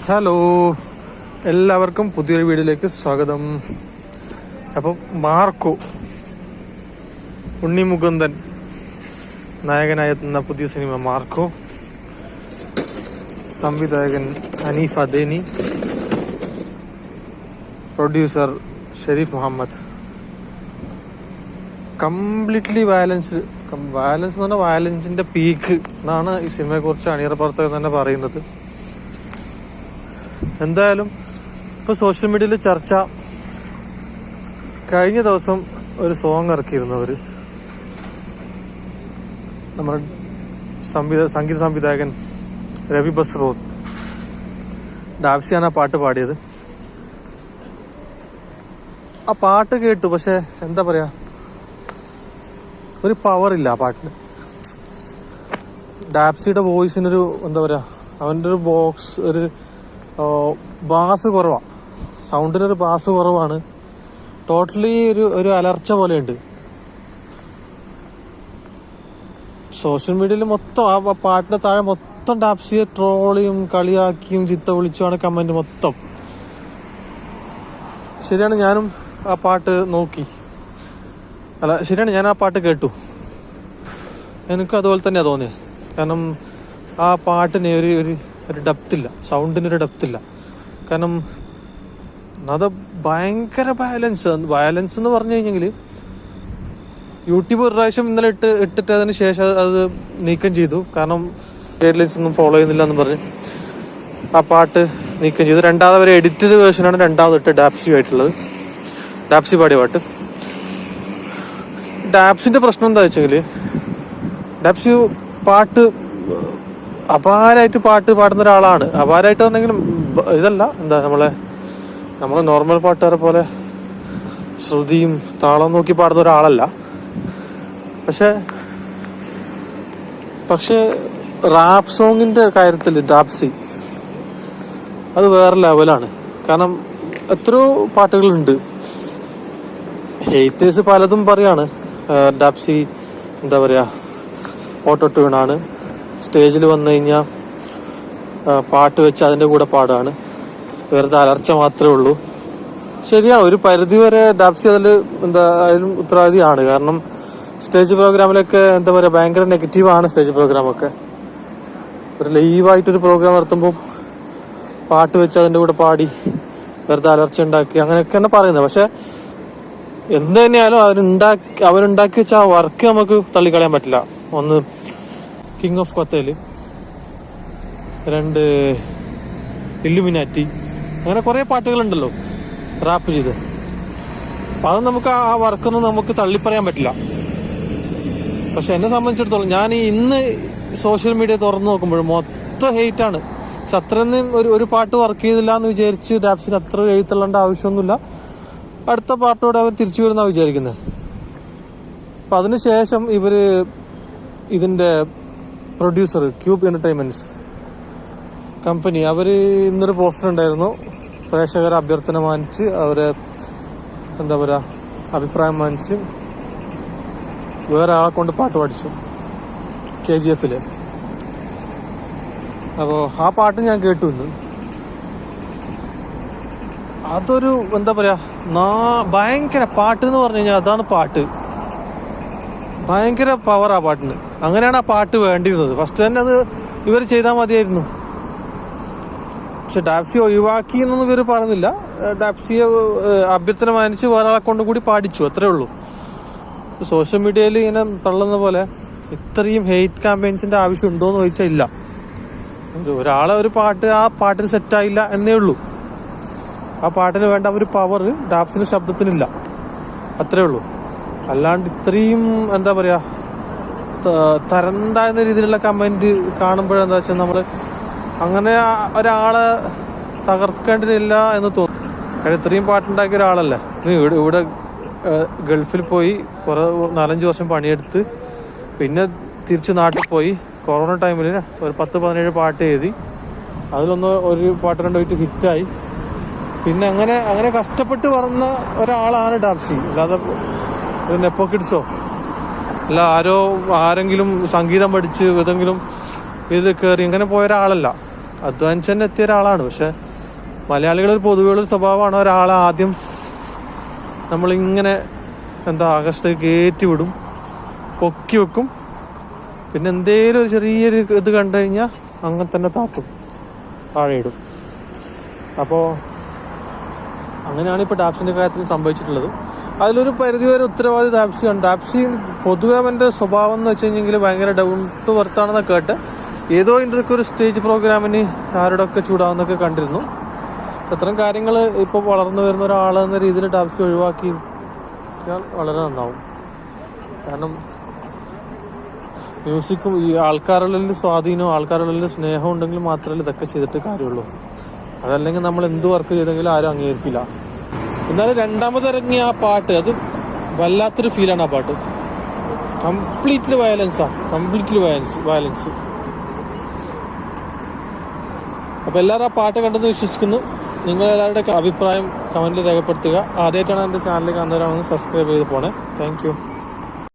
Hello, എല്ലാവർക്കും പുതിയൊരു വീഡിയോയിലേക്ക് സ്വാഗതം. അപ്പം മാർക്കോ ഉണ്ണി മുകുന്ദൻ നായകനായി എത്തുന്ന പുതിയ സിനിമ മാർക്കോ. സംവിധായകൻ Haneef Adeni, producer Shareef Muhammad. Completely violence എന്ന് പറഞ്ഞാൽ വയലൻസിന്റെ പീക്ക് എന്നാണ് ഈ സിനിമയെ കുറിച്ച് അണിയറ പ്രവർത്തകർ തന്നെ പറയുന്നത്. എന്തായാലും ഇപ്പൊ സോഷ്യൽ മീഡിയയിൽ ചർച്ച, കഴിഞ്ഞ ദിവസം ഒരു സോങ് ഇറക്കിയിരുന്നവര്, നമ്മുടെ സംഗീത സംവിധായകൻ രവി ബസ്റോർ, ഡാപ്സിയാണ് ആ പാട്ട് പാടിയത്. ആ പാട്ട് കേട്ടു, പക്ഷെ എന്താ പറയാ, ഒരു പവർ ഇല്ല ആ പാട്ടിന്. ഡാപ്സിയുടെ വോയിസിനൊരു എന്താ പറയാ, അവൻ്റെ ഒരു ബോക്സ്, ഒരു ബാസ് കുറവാണ്, സൗണ്ടിനൊരു ബാസ് കുറവാണ്. ടോട്ടലി ഒരു അലർച്ച പോലെയുണ്ട്. സോഷ്യൽ മീഡിയയിൽ മൊത്തം ആ പാട്ടിന്റെ താഴെ മൊത്തം ഡാപ്സിയെ ട്രോളിയും കളിയാക്കിയും ചിത്ത വിളിച്ചുമാണ് കമന്റ് മൊത്തം. ശരിയാണ്, ഞാനും ആ പാട്ട് നോക്കി, ശരിയാണ്, ഞാൻ ആ പാട്ട് കേട്ടു. എനിക്കും അതുപോലെ തന്നെയാണ് തോന്നിയത്. കാരണം ആ പാട്ടിന് ഒരു ഡെപ്തില്ല, സൗണ്ടിനൊരു ഡെപ്തില്ല. കാരണം അത് ഭയങ്കര വയലൻസ് എന്ന് പറഞ്ഞു കഴിഞ്ഞെങ്കിൽ, യൂട്യൂബ് ഒരു പ്രാവശ്യം ഇന്നലെ ഇട്ടിട്ട് അതിന് ശേഷം അത് നീക്കം ചെയ്തു. കാരണം ഗൈഡ് ലൈൻസ് ഒന്നും ഫോളോ ചെയ്യുന്നില്ല എന്ന് പറഞ്ഞ് ആ പാട്ട് നീക്കം ചെയ്തു. രണ്ടാമത് ഒരു എഡിറ്റഡ് വേർഷനാണ് രണ്ടാമത് ഇട്ട് ഡാപ്സി പാടിയ പാട്ട്. ഡാപ്സിന്റെ പ്രശ്നം എന്താ വെച്ചെങ്കിൽ, ഡാപ്സി അപാരമായിട്ട് പാട്ട് പാടുന്ന ഒരാളാണ്. അപാരമായിട്ട് പറഞ്ഞെങ്കിലും ഇതല്ല, എന്താ നമ്മളെ നോർമൽ പാട്ടുകാരെ പോലെ ശ്രുതിയും താളം നോക്കി പാടുന്ന ഒരാളല്ല. പക്ഷെ റാപ്പ് സോങ്ങിന്റെ കാര്യത്തിൽ ഡാപ്സി അത് വേറെ ലെവലാണ്. കാരണം എത്രയോ പാട്ടുകളുണ്ട്. ഹേറ്റേഴ്സ് പലതും പറയാണ് ഡാപ്സി എന്താ പറയാ, ഓട്ടോ ട്യൂണാണ്, സ്റ്റേജിൽ വന്നു കഴിഞ്ഞാൽ പാട്ട് വെച്ച് അതിൻ്റെ കൂടെ പാടാണ്, വെറുതെ അലർച്ച മാത്രമേ ഉള്ളൂ. ശരിയാണ്, ഒരു പരിധി വരെ ഡാപ്സി അതിലും ഉത്തരവാദിയാണ്. കാരണം സ്റ്റേജ് പ്രോഗ്രാമിലൊക്കെ എന്താ പറയുക, ഭയങ്കര നെഗറ്റീവാണ് സ്റ്റേജ് പ്രോഗ്രാമൊക്കെ. ഒരു ലൈവായിട്ടൊരു പ്രോഗ്രാം നടത്തുമ്പോൾ പാട്ട് വെച്ച് അതിൻ്റെ കൂടെ പാടി വെറുതെ അലർച്ച ഉണ്ടാക്കി അങ്ങനെയൊക്കെയാണ് പറയുന്നത്. പക്ഷെ എന്ത് തന്നെയാലും അവരുണ്ടാക്കി വെച്ച ആ വർക്ക് നമുക്ക് തള്ളിക്കളയാൻ പറ്റില്ല. ഒന്ന് കിങ് ഓഫ് കൊത്തയില്, 2 ഇല്ലുമിനാറ്റി, അങ്ങനെ കുറെ പാട്ടുകളുണ്ടല്ലോ റാപ്പ് ചെയ്ത്. അത് നമുക്ക് ആ വർക്കൊന്നും നമുക്ക് തള്ളിപ്പറയാൻ പറ്റില്ല. പക്ഷെ എന്നെ സംബന്ധിച്ചിടത്തോളം, ഞാൻ ഇന്ന് സോഷ്യൽ മീഡിയ തുറന്നു നോക്കുമ്പോൾ മൊത്തം ഹെയ്റ്റാണ്. പക്ഷെ അത്രയൊന്നും ഒരു പാട്ട് വർക്ക് ചെയ്തില്ല എന്ന് വിചാരിച്ച് ഡാപ്സിന് അത്ര എഴുത്തള്ളേണ്ട ആവശ്യമൊന്നുമില്ല. അടുത്ത പാട്ടോടെ അവർ തിരിച്ചു വരുന്ന വിചാരിക്കുന്നത്. അപ്പം അതിനുശേഷം ഇതിന്റെ പ്രൊഡ്യൂസർ ക്യൂബ് എന്റർടൈൻമെന്റ്സ് കമ്പനി, അവര് ഇന്നൊരു പോസ്റ്റർ ഉണ്ടായിരുന്നു. പ്രേക്ഷകരെ അഭ്യർത്ഥന മാനിച്ച്, അവരെ എന്താ പറയാ, അഭിപ്രായം മാനിച്ച് വേറെ ആളെ കൊണ്ട് പാട്ട് പാടിച്ചു KGF. അപ്പോൾ ആ പാട്ട് ഞാൻ കേട്ടു ഇന്ന്. അതൊരു എന്താ പറയാ, ഭയങ്കര പാട്ട് എന്ന് പറഞ്ഞു കഴിഞ്ഞാൽ അതാണ് പാട്ട്. ഭയങ്കര പവർ ആ പാട്ടിന്. അങ്ങനെയാണ് ആ പാട്ട് വേണ്ടിയിരുന്നത്. ഫസ്റ്റ് തന്നെ അത് ഇവർ ചെയ്താൽ മതിയായിരുന്നു. പക്ഷെ ഡാപ്സി ഒഴിവാക്കി എന്നൊന്നും ഇവർ പറഞ്ഞില്ല. ഡാപ്സിയെ അഭ്യർത്ഥന മാനിച്ച് വേറെ ആളെ കൊണ്ടും കൂടി പാടിച്ചു, അത്രേ ഉള്ളൂ. സോഷ്യൽ മീഡിയയിൽ ഇങ്ങനെ തള്ളുന്ന പോലെ ഇത്രയും ഹെയ്റ്റ് ക്യാമ്പയിൻസിന്റെ ആവശ്യം ഉണ്ടോ എന്ന് ചോദിച്ചാൽ ഇല്ല. ഒരാളെ ഒരു പാട്ട് ആ പാട്ടിന് സെറ്റായില്ല എന്നേ ഉള്ളൂ. ആ പാട്ടിന് വേണ്ട ഒരു പവർ ഡാപ്സിന്റെ ശബ്ദത്തിനില്ല, അത്രേ ഉള്ളൂ. അല്ലാണ്ട് ഇത്രയും എന്താ പറയാ, തരംതാഴ്ന്ന രീതിയിലുള്ള കമന്റ് കാണുമ്പോഴെന്താ വെച്ചാൽ നമ്മള് അങ്ങനെ ഒരാളെ തകർക്കേണ്ടതില്ല എന്ന് തോന്നും. കാരണം ഇത്രയും പാട്ടുണ്ടാക്കിയ ഒരാളല്ലേ. ഇവിടെ ഗൾഫിൽ പോയി 4-5 വർഷം പണിയെടുത്ത് പിന്നെ തിരിച്ച് നാട്ടിൽ പോയി കൊറോണ ടൈമിൽ ഒരു 10-17 പാട്ട് എഴുതി, ഒരു പാട്ട് 2 പോയിട്ട് ഹിറ്റായി. പിന്നെ അങ്ങനെ കഷ്ടപ്പെട്ട് പറഞ്ഞ ഒരാളാണ് ഡാപ്സി. അല്ലാതെ ഒരു നെപ്പോ കിഡ്സോ അല്ല, ആരെങ്കിലും സംഗീതം പഠിച്ച് ഏതെങ്കിലും ഇതിൽ കയറി ഇങ്ങനെ പോയ ഒരാളല്ല. അധ്വാനിച്ച് തന്നെ എത്തിയ ഒരാളാണ്. പക്ഷെ മലയാളികൾ പൊതുവെയുള്ള സ്വഭാവമാണ്, ഒരാളെ ആദ്യം നമ്മളിങ്ങനെ ആകാശത്തേക്ക് കയറ്റി വിടും, പൊക്കി വെക്കും, പിന്നെ എന്തേലും ഒരു ചെറിയൊരു ഇത് കണ്ടു കഴിഞ്ഞാൽ അങ്ങനെ തന്നെ താത്തും, താഴെ ഇടും. അപ്പോൾ അങ്ങനെയാണ് ഇപ്പോൾ ടാപ്സിൻ്റെ കാര്യത്തിൽ സംഭവിച്ചിട്ടുള്ളത്. അതിലൊരു പരിധിവരെ ഉത്തരവാദി ടാപ്സിയാണ്. ടാപ്സി പൊതുവെ അവൻ്റെ സ്വഭാവം എന്ന് വെച്ച് കഴിഞ്ഞെങ്കിൽ ഭയങ്കര ഡൗൺ ടു എർത്താണെന്ന് കേട്ട് ഏതോ ഇൻ്റർവ്യൂക്ക് ഒരു സ്റ്റേജ് പ്രോഗ്രാമിന് ആരോടൊക്കെ ചൂടാവുന്നൊക്കെ കണ്ടിരുന്നു. അത്തരം കാര്യങ്ങൾ ഇപ്പോൾ വളർന്നു വരുന്ന ഒരാളെന്ന രീതിയിൽ ടാപ്സി ഒഴിവാക്കി വളരെ നന്നാവും. കാരണം മ്യൂസിക്കും ഈ ആൾക്കാരുള്ളിൽ സ്വാധീനവും ആൾക്കാരുള്ളിൽ സ്നേഹം ഉണ്ടെങ്കിൽ മാത്രമേ ഇതൊക്കെ ചെയ്തിട്ട് കാര്യമുള്ളൂ. അതല്ലെങ്കിൽ നമ്മൾ എന്ത് വർക്ക് ചെയ്തെങ്കിലും ആരും അംഗീകരിക്കില്ല. എന്നാലും രണ്ടാമത് ഇറങ്ങിയ ആ പാട്ട്, അത് വല്ലാത്തൊരു ഫീലാണ്. ആ പാട്ട് കംപ്ലീറ്റ്ലി വയലൻസ്. അപ്പോൾ എല്ലാവരും ആ പാട്ട് കണ്ടെന്ന് വിശ്വസിക്കുന്നു. നിങ്ങളെല്ലാവരുടെ അഭിപ്രായം കമൻറ്റിൽ രേഖപ്പെടുത്തുക. ആദ്യമായിട്ടാണ് എൻ്റെ ചാനൽ കാണുന്നവരാണെന്ന് സബ്സ്ക്രൈബ് ചെയ്ത് പോണേ. Thank you.